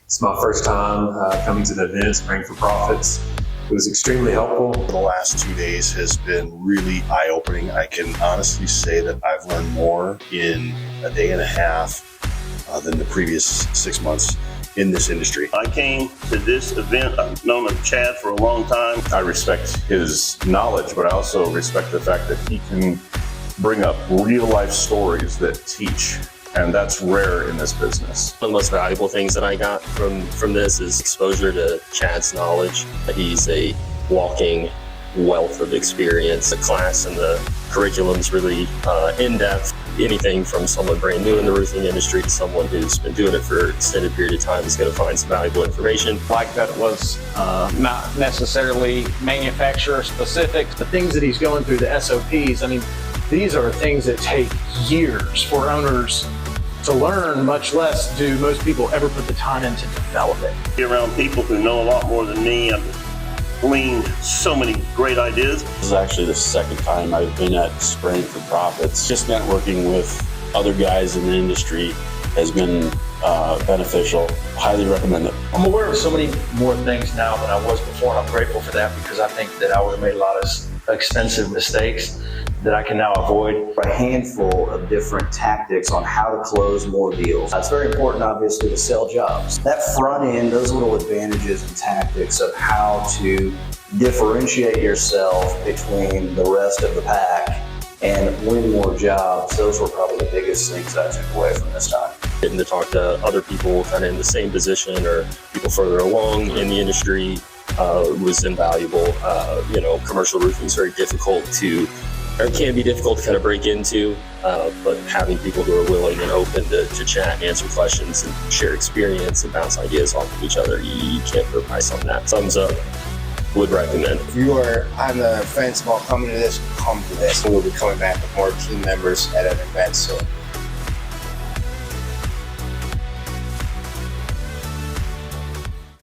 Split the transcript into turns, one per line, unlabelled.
It's my first time coming to the event, Spraying for Profits. It was extremely helpful.
The last 2 days has been really eye-opening. I can honestly say that I've learned more in a day and a half than the previous 6 months in this industry.
I came to this event. I've known Chad for a long time.
I respect his knowledge, but I also respect the fact that he can bring up real-life stories that teach. And that's rare in this business.
One of the most valuable things that I got from this is exposure to Chad's knowledge. He's a walking wealth of experience. The class and the curriculum's really in-depth. Anything from someone brand new in the roofing industry to someone who's been doing it for an extended period of time is going to find some valuable information.
Like that it was not necessarily manufacturer specific. The things that he's going through, the SOPs, I mean, these are things that take years for owners to learn, much less do most people ever put the time in to develop it.
Be around people who know a lot more than me. I've gleaned so many great ideas.
This is actually the second time I've been at Spraying for Profits. Just networking with other guys in the industry has been beneficial. Highly recommend it.
I'm aware of so many more things now than I was before, and I'm grateful for that because I think that I would have made a lot of expensive mistakes that I can now avoid.
A handful of different tactics on how to close more deals. It's very important, obviously, to sell jobs. That front end, those little advantages and tactics of how to differentiate yourself between the rest of the pack and win more jobs, those were probably the biggest things I took away from this time.
Getting to talk to other people kind of in the same position or people further along in the industry was invaluable. Commercial roofing is very difficult it can be difficult to kind of break into, but having people who are willing and open to chat and answer questions and share experience and bounce ideas off of each other, you can't put a price on that. Thumbs up, would recommend.
If you are on the fence about coming to this, come to this. We'll be coming back with more team members at other events, so